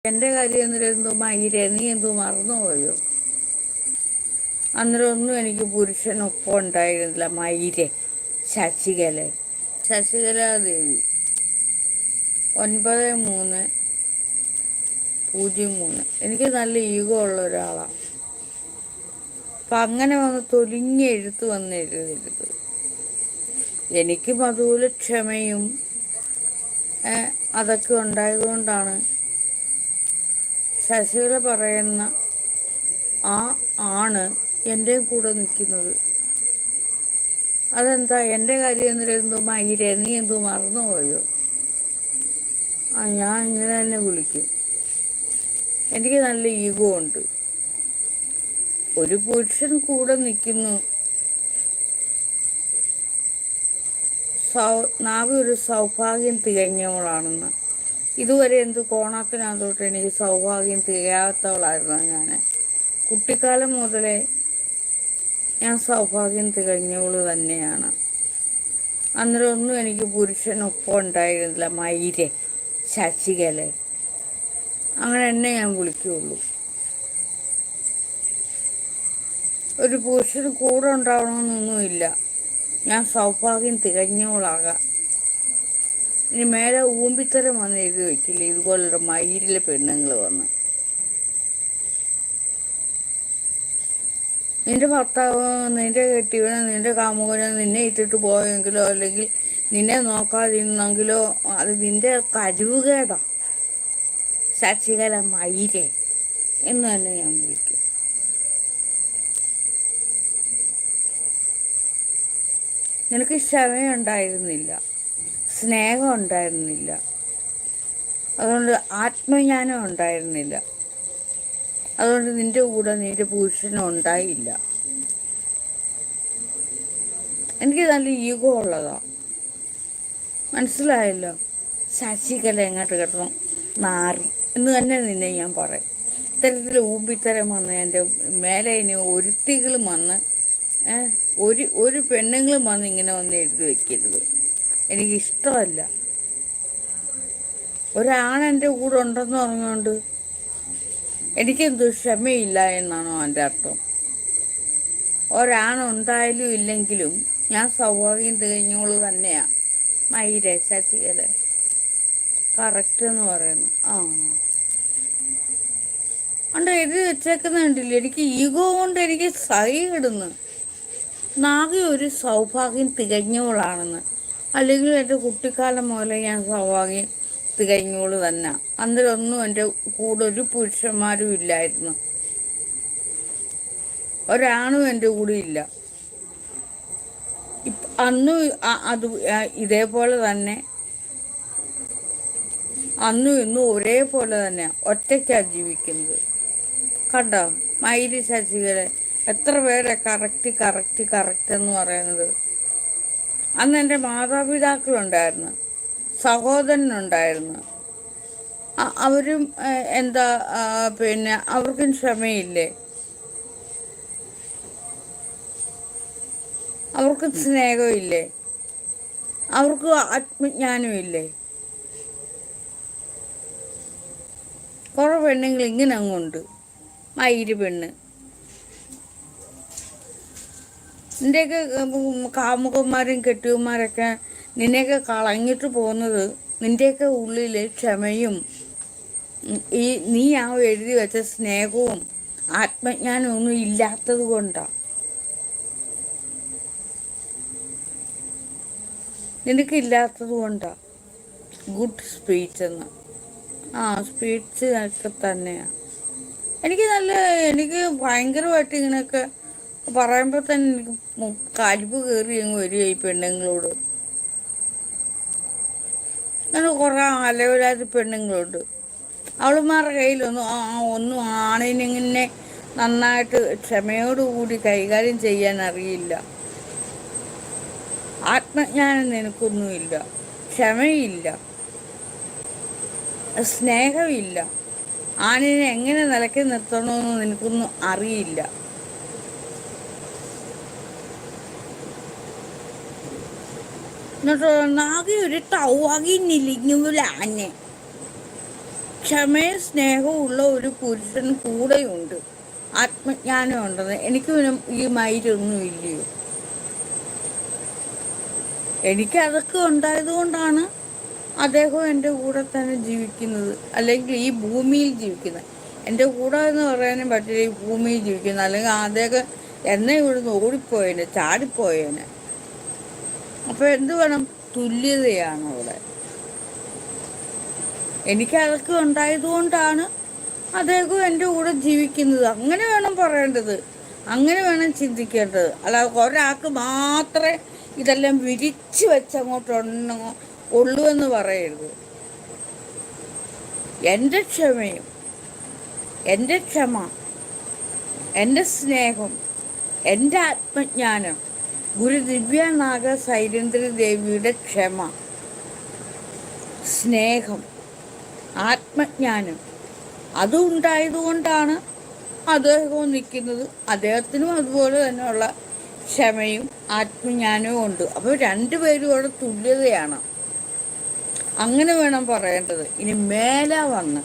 എൻ്റെ കാര്യം എന്നിട്ട് എന്തോ മയിരെ നീ എന്തോ മറന്നുപോയോ? അന്നേരം ഒന്നും എനിക്ക് പുരുഷനൊപ്പം ഉണ്ടായിരുന്നില്ല. മയിരെ ശശികലാദേവി 9303. എനിക്ക് നല്ല ഈഗോ ഉള്ള ഒരാളാണ്. അപ്പം അങ്ങനെ വന്ന് തൊലിഞ്ഞ് എഴുത്ത് വന്ന് എഴുതരുത്. എനിക്കും അതുപോലെ ക്ഷമയും അതൊക്കെ ഉണ്ടായതുകൊണ്ടാണ് ശശികല പറയുന്ന ആ ആണ് എൻ്റെ കൂടെ നിൽക്കുന്നത്. അതെന്താ എൻ്റെ കാര്യം എന്നിട്ട് എന്തോ മയിരെ നീ എന്തോ മറന്നുപോയോ? ഞാൻ ഇങ്ങനെ തന്നെ വിളിക്കും. എനിക്ക് നല്ല ഈഗോ ഉണ്ട്. ഒരു പുരുഷൻ കൂടെ നിൽക്കുന്നു. നാവി ഒരു സൗഭാഗ്യം തികഞ്ഞവളാണെന്ന്. ഇതുവരെ എന്ത് കോണാക്കിനകത്തോട്ട് എനിക്ക് സൗഭാഗ്യം തികയാത്തവളായിരുന്നു ഞാൻ. കുട്ടിക്കാലം മുതലേ ഞാൻ സൗഭാഗ്യം തികഞ്ഞവള് തന്നെയാണ്. അന്നേരം ഒന്നും എനിക്ക് പുരുഷനൊപ്പം ഉണ്ടായിരുന്നില്ല. മയിരെ ശശികല അങ്ങനെ എന്നെ ഞാൻ വിളിക്കുകയുള്ളൂ. ഒരു പുരുഷന് കൂടെ ഉണ്ടാവണമെന്നൊന്നുമില്ല. ഞാൻ സൗഭാഗ്യം തികഞ്ഞവളാകാം. ഇനി മേലെ ഊമ്പിത്തരം വന്ന് എഴുതി വയ്ക്കില്ല ഇതുപോലൊരു മയിലിലെ പെണ്ണുങ്ങൾ വന്ന്. നിന്റെ ഭർത്താവ്, നിന്റെ കെട്ടിയവനോ നിന്റെ കാമുകനോ നിന്നെ ഇട്ടിട്ട് പോയെങ്കിലോ അല്ലെങ്കിൽ നിന്നെ നോക്കാതിരുന്നെങ്കിലോ അത് നിന്റെ കഴിവുകേടാ. ശശികല മയിരെ എന്ന് തന്നെ ഞാൻ വിളിക്കും. നിനക്ക് ക്ഷമയുണ്ടായിരുന്നില്ല, സ്നേഹം ഉണ്ടായിരുന്നില്ല, അതുകൊണ്ട് ആത്മജ്ഞാനം ഉണ്ടായിരുന്നില്ല. അതുകൊണ്ട് നിന്റെ കൂടെ നിന്റെ പുരുഷനും ഉണ്ടായില്ല. എനിക്ക് നല്ല ഈഗോ ഉള്ളതാ, മനസ്സിലായല്ലോ? ശശികല എങ്ങോട്ട് കിട്ടണം നാറി എന്ന് തന്നെ നിന്നെ ഞാൻ പറയും. ഇത്തരത്തിൽ ഊമ്പിത്തരം വന്ന് എൻ്റെ മേലെ ഇനി ഒരുത്തികളും വന്ന് ഒരു പെണ്ണുങ്ങളും വന്ന് ഇങ്ങനെ വന്ന് എഴുതി വയ്ക്കരുത്. എനിക്കിഷ്ടമല്ല. ഒരാണെൻ്റെ കൂടെ ഉണ്ടെന്ന് പറഞ്ഞുകൊണ്ട് എനിക്കെന്തോ ക്ഷമയില്ല എന്നാണോ എൻ്റെ അർത്ഥം? ഒരാണുണ്ടായാലും ഇല്ലെങ്കിലും ഞാൻ സൗഭാഗ്യം തികഞ്ഞോള് തന്നെയാണ്. മയിരെ ശശികല കറക്റ്റ് എന്ന് പറയുന്നു. അണ്ട് എഴുതി വെച്ചേക്കുന്ന കണ്ടില്ല. എനിക്ക് ഈഗോ കൊണ്ട് എനിക്ക് സഹിടുന്നു. നാഗി ഒരു സൗഭാഗ്യം തികഞ്ഞവളാണെന്ന്. അല്ലെങ്കിൽ എൻ്റെ കുട്ടിക്കാലം മുതലേ ഞാൻ സൗഭാഗ്യം തികഞ്ഞോള് തന്നെ. അന്നേരമൊന്നും എൻ്റെ കൂടെ ഒരു പുരുഷന്മാരും ഇല്ലായിരുന്നു. ഒരാണും എൻ്റെ കൂടെ ഇല്ല. അന്നും അത് ഇതേപോലെ തന്നെ, അന്നും ഇന്നും ഒരേപോലെ തന്നെ ഒറ്റയ്ക്കാണ് ജീവിക്കുന്നത്. കണ്ടോ മയില് ശശികല എത്ര പേരെ കറക്റ്റ് എന്ന് പറയുന്നത്. അന്ന് എൻ്റെ മാതാപിതാക്കളുണ്ടായിരുന്നു, സഹോദരനുണ്ടായിരുന്നു. അവരും എന്താ പിന്നെ അവർക്കും ക്ഷമയില്ലേ? അവർക്ക് സ്നേഹമില്ലേ? അവർക്ക് ആത്മജ്ഞാനമില്ലേ? കുറേ പെണ്ണുങ്ങൾ ഇങ്ങനെ അങ്ങുണ്ട്. മയില് പെണ്ണ്. നിൻ്റെയൊക്കെ കാമുകന്മാരും കെട്ടിയന്മാരൊക്കെ നിന്നെയൊക്കെ കളഞ്ഞിട്ട് പോകുന്നത് നിൻ്റെയൊക്കെ ഉള്ളിൽ ക്ഷമയും നീ എഴുതി വെച്ച സ്നേഹവും ആത്മജ്ഞാനവും ഒന്നും ഇല്ലാത്തത് കൊണ്ടാണ്. നിനക്കില്ലാത്തത് കൊണ്ടാണ്. ഗുഡ് സ്പീച്ച് എന്ന് സ്പീച്ച് ഒക്കെ തന്നെയാണ്. എനിക്ക് ഭയങ്കരമായിട്ട് ഇങ്ങനെയൊക്കെ പറയുമ്പോൾ തന്നെ എനിക്ക് കലിപ്പ് കയറി അങ്ങ് വരിക ഈ പെണ്ണുങ്ങളോട്. അങ്ങനെ കുറേ അലവരാതി പെണ്ണുങ്ങളുണ്ട്. അവളുമാരുടെ കയ്യിലൊന്നും ആണിനിങ്ങനെ നന്നായിട്ട് ക്ഷമയോടുകൂടി കൈകാര്യം ചെയ്യാൻ അറിയില്ല. ആത്മജ്ഞാനം നിനക്കൊന്നുമില്ല, ക്ഷമയില്ല, സ്നേഹമില്ല. ആണിനെ എങ്ങനെ നിലയ്ക്ക് നിർത്തണമെന്ന് നിനക്കൊന്നും അറിയില്ല. എന്നിട്ട് നാഗി ഒരു തൗവാകിന്നില്ല ആനെ ക്ഷമയും സ്നേഹവും ഉള്ള ഒരു പുരുഷൻ കൂടെയുണ്ട്, ആത്മജ്ഞാനം ഉണ്ടെന്ന്. എനിക്ക് പിന്നെ ഈ മൈരൊന്നും ഇല്ലയോ? എനിക്ക് അതൊക്കെ ഉണ്ടായത് കൊണ്ടാണ് അദ്ദേഹം എൻ്റെ കൂടെ തന്നെ ജീവിക്കുന്നത്, അല്ലെങ്കിൽ ഈ ഭൂമിയിൽ ജീവിക്കുന്നത്. എൻ്റെ കൂടെ എന്ന് പറയാനും പറ്റില്ല, ഈ ഭൂമിയിൽ ജീവിക്കുന്നത്. അല്ലെങ്കിൽ അദ്ദേഹം എന്നെ ഇവിടുന്ന് ഓടിപ്പോയേനെ, ചാടിപ്പോയേനെ. അപ്പോൾ എന്ത് വേണം? തുല്യതയാണ് അവിടെ. എനിക്ക് അതൊക്കെ ഉണ്ടായത് കൊണ്ടാണ് അദ്ദേഹം എൻ്റെ കൂടെ ജീവിക്കുന്നത്. അങ്ങനെ വേണം പറയേണ്ടത്, അങ്ങനെ വേണം ചിന്തിക്കേണ്ടത്. അല്ലാതെ ഒരാൾക്ക് മാത്രമേ ഇതെല്ലാം വിരിച്ചു വെച്ചങ്ങോട്ടുണ്ടോ ഉള്ളൂ എന്ന് പറയരുത്. എൻ്റെ ക്ഷമയും, എൻ്റെ ക്ഷമ, എൻ്റെ സ്നേഹം, എൻ്റെ ആത്മജ്ഞാനം, ഗുരു ദിവ്യനാഗ സൈരേന്ദ്ര ദേവിയുടെ ക്ഷമ, സ്നേഹം, ആത്മജ്ഞാനം അതുണ്ടായതുകൊണ്ടാണ് അദ്ദേഹവും നിൽക്കുന്നത്. അദ്ദേഹത്തിനും അതുപോലെ തന്നെയുള്ള ക്ഷമയും ആത്മജ്ഞാനവും ഉണ്ട്. അപ്പോൾ രണ്ടുപേരും അവിടെ തുല്യതയാണ്. അങ്ങനെ വേണം പറയേണ്ടത്. ഇനി മേലെ വന്ന്